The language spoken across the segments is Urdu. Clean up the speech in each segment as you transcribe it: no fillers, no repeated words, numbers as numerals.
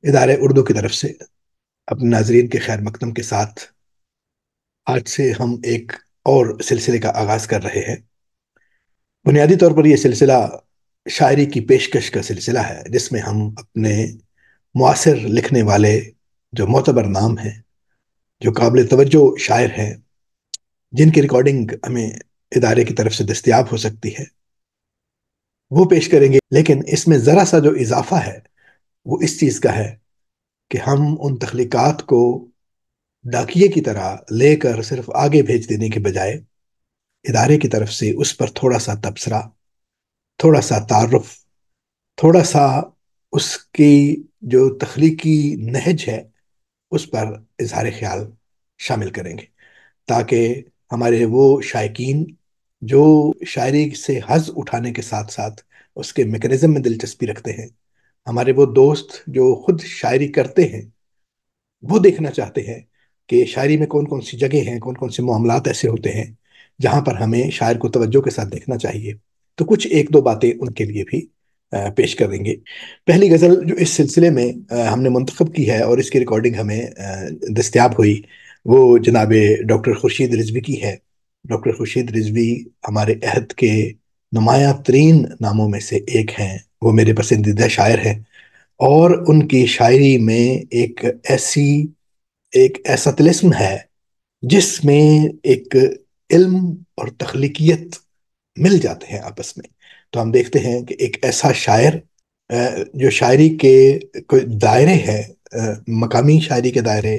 ادارے اردو کی طرف سے اپنے ناظرین کے خیر مقدم کے ساتھ آج سے ہم ایک اور سلسلے کا آغاز کر رہے ہیں۔ بنیادی طور پر یہ سلسلہ شاعری کی پیشکش کا سلسلہ ہے، جس میں ہم اپنے معاصر لکھنے والے جو معتبر نام ہیں، جو قابل توجہ شاعر ہیں، جن کی ریکارڈنگ ہمیں ادارے کی طرف سے دستیاب ہو سکتی ہے، وہ پیش کریں گے۔ لیکن اس میں ذرا سا جو اضافہ ہے وہ اس چیز کا ہے کہ ہم ان تخلیقات کو ڈاکیے کی طرح لے کر صرف آگے بھیج دینے کے بجائے ادارے کی طرف سے اس پر تھوڑا سا تبصرہ، تھوڑا سا تعارف، تھوڑا سا اس کی جو تخلیقی نہج ہے اس پر اظہار خیال شامل کریں گے، تاکہ ہمارے وہ شائقین جو شاعری سے حظ اٹھانے کے ساتھ ساتھ اس کے میکانزم میں دلچسپی رکھتے ہیں، ہمارے وہ دوست جو خود شاعری کرتے ہیں، وہ دیکھنا چاہتے ہیں کہ شاعری میں کون کون سی جگہ ہیں، کون کون سے معاملات ایسے ہوتے ہیں جہاں پر ہمیں شاعر کو توجہ کے ساتھ دیکھنا چاہیے، تو کچھ ایک دو باتیں ان کے لیے بھی پیش کریں گے۔ پہلی غزل جو اس سلسلے میں ہم نے منتخب کی ہے اور اس کی ریکارڈنگ ہمیں دستیاب ہوئی، وہ جناب ڈاکٹر خورشید رضوی کی ہے۔ ڈاکٹر خورشید رضوی ہمارے عہد کے نمایاں ترین ناموں میں سے ایک ہیں، وہ میرے پسندیدہ شاعر ہیں، اور ان کی شاعری میں ایک ایسی ایک ایسا طلسم ہے جس میں ایک علم اور تخلیقیت مل جاتے ہیں آپس میں۔ تو ہم دیکھتے ہیں کہ ایک ایسا شاعر جو شاعری کے کوئی دائرے ہیں، مقامی شاعری کے دائرے،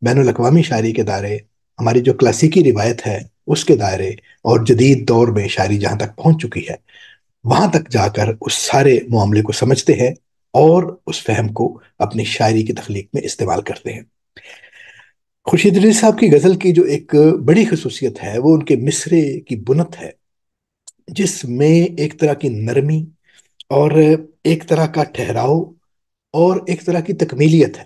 بین الاقوامی شاعری کے دائرے، ہماری جو کلاسیکی روایت ہے اس کے دائرے، اور جدید دور میں شاعری جہاں تک پہنچ چکی ہے وہاں تک جا کر اس سارے معاملے کو سمجھتے ہیں اور اس فہم کو اپنی شاعری کی تخلیق میں استعمال کرتے ہیں۔ خورشید رضوی صاحب کی غزل کی جو ایک بڑی خصوصیت ہے وہ ان کے مصرے کی بنت ہے، جس میں ایک طرح کی نرمی اور ایک طرح کا ٹھہراؤ اور ایک طرح کی تکمیلیت ہے۔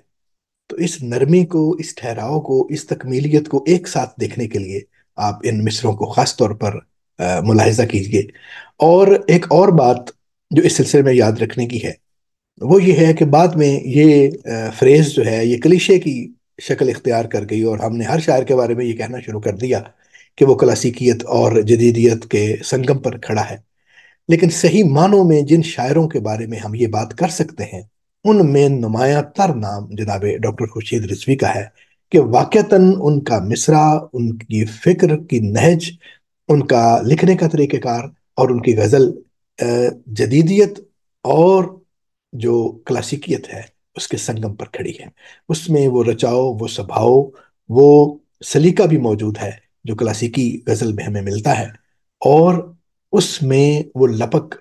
تو اس نرمی کو، اس ٹھہراؤ کو، اس تکمیلیت کو ایک ساتھ دیکھنے کے لیے آپ ان مصروں کو خاص طور پر ملاحظہ کیجئے۔ اور ایک اور بات جو اس سلسلے میں یاد رکھنے کی ہے وہ یہ ہے کہ بعد میں یہ فریز جو ہے یہ کلیشے کی شکل اختیار کر گئی، اور ہم نے ہر شاعر کے بارے میں یہ کہنا شروع کر دیا کہ وہ کلاسیکیت اور جدیدیت کے سنگم پر کھڑا ہے۔ لیکن صحیح معنوں میں جن شاعروں کے بارے میں ہم یہ بات کر سکتے ہیں ان میں نمایاں تر نام جناب ڈاکٹر خورشید رضوی کا ہے، کہ واقعتاً ان کا مصرع، ان کی فکر کی نہج، ان کا لکھنے کا طریقہ کار اور ان کی غزل جدیدیت اور جو کلاسیکیت ہے اس کے سنگم پر کھڑی ہے۔ اس میں وہ رچاؤ، وہ سبھاؤ، وہ سلیقہ بھی موجود ہے جو کلاسیکی غزل میں ہمیں ملتا ہے، اور اس میں وہ لپک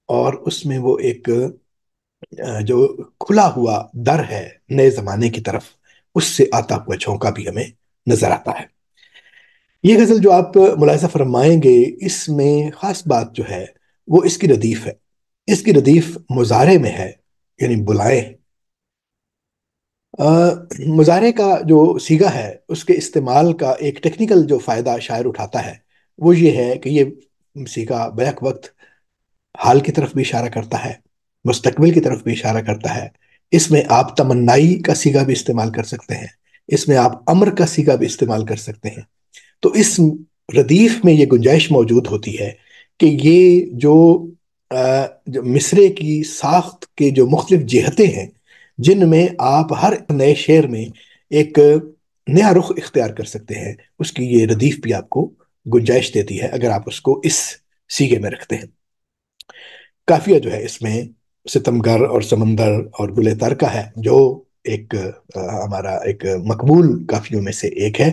اور اس میں وہ ایک جو کھلا ہوا در ہے نئے زمانے کی طرف، اس سے آتا ہوا جھونکا بھی ہمیں نظر آتا ہے۔ یہ غزل جو آپ ملاحظہ فرمائیں گے، اس میں خاص بات جو ہے وہ اس کی ردیف ہے۔ اس کی ردیف مضارع میں ہے، یعنی بلائیں۔ مضارع کا جو سیگا ہے اس کے استعمال کا ایک ٹیکنیکل جو فائدہ شاعر اٹھاتا ہے وہ یہ ہے کہ یہ سیگا بیک وقت حال کی طرف بھی اشارہ کرتا ہے، مستقبل کی طرف بھی اشارہ کرتا ہے۔ اس میں آپ تمنائی کا سیگا بھی استعمال کر سکتے ہیں، اس میں آپ امر کا سیگا بھی استعمال کر سکتے ہیں۔ تو اس ردیف میں یہ گنجائش موجود ہوتی ہے کہ یہ جو مصرے کی ساخت کے جو مختلف جہتیں ہیں جن میں آپ ہر نئے شعر میں ایک نیا رخ اختیار کر سکتے ہیں، اس کی یہ ردیف بھی آپ کو گنجائش دیتی ہے اگر آپ اس کو اس سیگے میں رکھتے ہیں۔ قافیہ جو ہے اس میں ستمگر اور سمندر اور گلے تر کا ہے، جو ایک ہمارا ایک مقبول قافیوں میں سے ایک ہے۔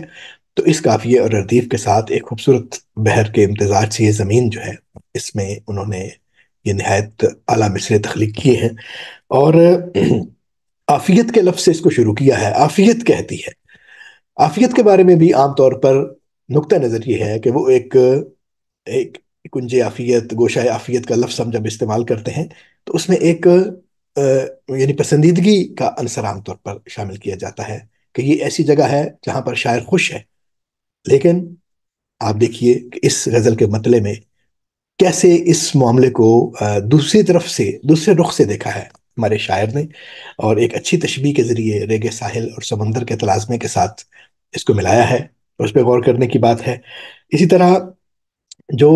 تو اس قافیے اور ردیف کے ساتھ ایک خوبصورت بحر کے امتزاج سے یہ زمین جو ہے اس میں انہوں نے یہ نہایت اعلیٰ مصرے تخلیق کیے ہیں، اور عافیت کے لفظ سے اس کو شروع کیا ہے۔ عافیت کہتی ہے، عافیت کے بارے میں بھی عام طور پر نقطہ نظر یہ ہے کہ وہ ایک کنج عافیت، گوشہ عافیت کا لفظ ہم جب استعمال کرتے ہیں تو اس میں ایک یعنی پسندیدگی کا عنصر عام طور پر شامل کیا جاتا ہے کہ یہ ایسی جگہ ہے جہاں پر شاعر خوش ہے۔ لیکن آپ دیکھیے کہ اس غزل کے مطلع میں کیسے اس معاملے کو دوسری طرف سے، دوسرے رخ سے دیکھا ہے۔ ہمارے شاعر نے، اور ایک اچھی تشبیہ کے ذریعے ریگ ساحل اور سمندر کے تلازمے کے ساتھ اس کو ملایا ہے، اور اس پہ غور کرنے کی بات ہے۔ اسی طرح جو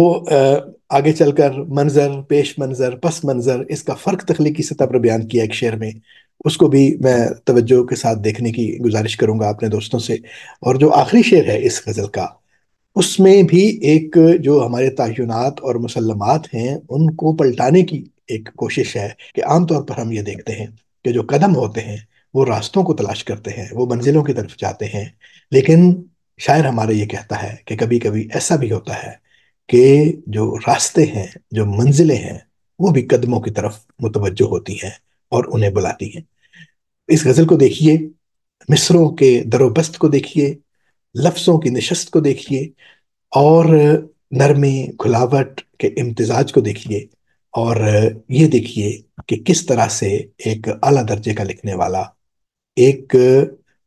آگے چل کر منظر، پیش منظر، پس منظر، اس کا فرق تخلیقی سطح پر بیان کیا ایک شعر میں، اس کو بھی میں توجہ کے ساتھ دیکھنے کی گزارش کروں گا اپنے دوستوں سے۔ اور جو آخری شعر ہے اس غزل کا، اس میں بھی ایک جو ہمارے تعینات اور مسلمات ہیں ان کو پلٹانے کی ایک کوشش ہے، کہ عام طور پر ہم یہ دیکھتے ہیں کہ جو قدم ہوتے ہیں وہ راستوں کو تلاش کرتے ہیں، وہ منزلوں کی طرف جاتے ہیں، لیکن شاعر ہمارا یہ کہتا ہے کہ کبھی کبھی ایسا بھی ہوتا ہے کہ جو راستے ہیں، جو منزلیں ہیں، وہ بھی قدموں کی طرف متوجہ ہوتی ہیں اور انہیں بلاتی ہیں۔ اس غزل کو دیکھیے، مصروں کے در و بست کو دیکھیے، لفظوں کی نشست کو دیکھیے، اور نرمی گھلاوٹ کے امتزاج کو دیکھیے، اور یہ دیکھیے کہ کس طرح سے ایک اعلیٰ درجے کا لکھنے والا ایک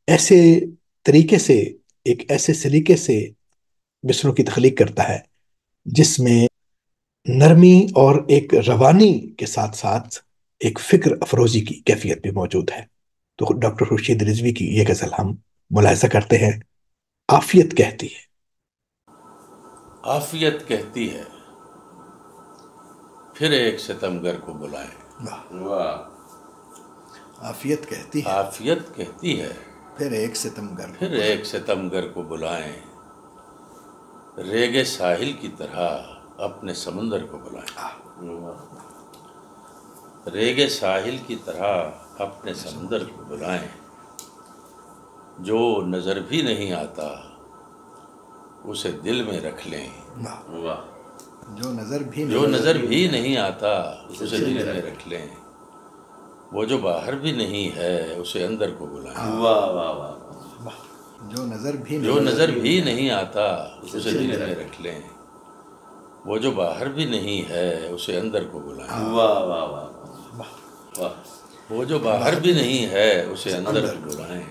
ایسے طریقے سے، ایک ایسے سلیقے سے مصروں کی تخلیق کرتا ہے جس میں نرمی اور ایک روانی کے ساتھ ساتھ ایک فکر افروزی کی کیفیت بھی موجود ہے۔ تو ڈاکٹر خورشید رضوی کی یہ غزل ہم ملاحظہ کرتے ہیں، عافیت کہتی ہے۔ عافیت کہتی ہے پھر ایک ستمگر کو بلائیں۔ واہ! عافیت کہتی ہے، عافیت کہتی ہے پھر ایک ستمگر کو پھر ایک ستمگر کو بلائیں، ریگ ساحل کی طرح اپنے سمندر کو بلائیں۔ ریگ ساحل کی طرح اپنے سمندر کو بلائیں، جو نظر بھی نہیں آتا اسے دل میں رکھ لیں۔ جو نظر بھی نہیں آتا اسے دل میں رکھ لیں، وہ جو باہر بھی نہیں ہے اسے اندر کو بلائیں۔ جو نظر بھی نہیں آتا اسے دل میں رکھ لیں، وہ جو باہر بھی نہیں ہے اسے اندر کو بلائیں۔ وہ جو باہر بھی نہیں ہے اسے اندر کو بلائیں۔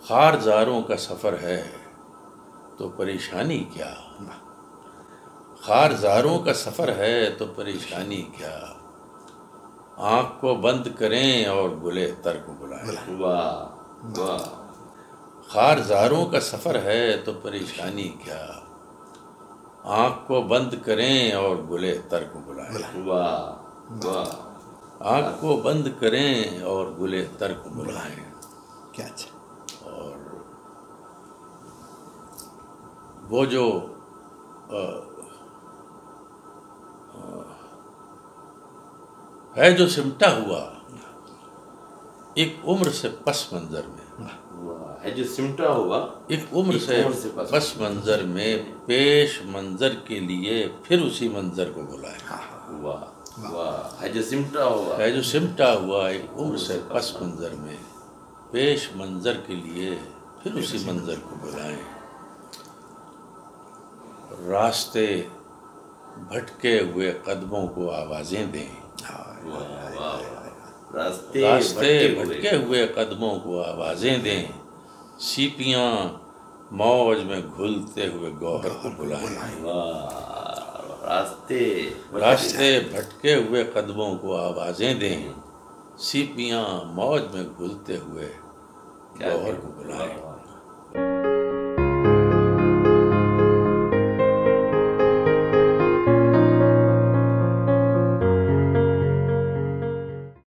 خار زاروں کا سفر ہے تو پریشانی کیا، خار زاروں کا سفر ہے تو پریشانی کیا، آنکھ کو بند کریں اور گلے تر کو بلائیں۔ خار زاروں کا سفر ہے تو پریشانی کیا، آنکھ کو بند کریں اور گلے تر کو بلائیں۔ آنکھ کو بند کریں اور گلے تر کو بلائیں۔ کیا اچھا! اور وہ جو ہے جو سمٹا ہوا ایک عمر سے پس منظر میں، ہے جو سمٹا ہوا ایک عمر سے پس منظر میں، پیش منظر کے لیے پھر اسی منظر کو بلائیں۔ ہے جو سمٹا ہوا ہے جو سمٹا ہوا ایک عمر سے پس منظر میں، پیش منظر کے لیے پھر اسی منظر کو بلائیں۔ راستے بھٹکے ہوئے قدموں کو آوازیں دیں، راستے بھٹکے ہوئے قدموں کو آوازیں دیں، سیپیاں موج میں گھلتے ہوئے گوہر کو بلائیں۔ راستے بھٹکے ہوئے قدموں کو آوازیں دیں، سیپیاں موج میں گھلتے ہوئے گوہر کو بلائیں۔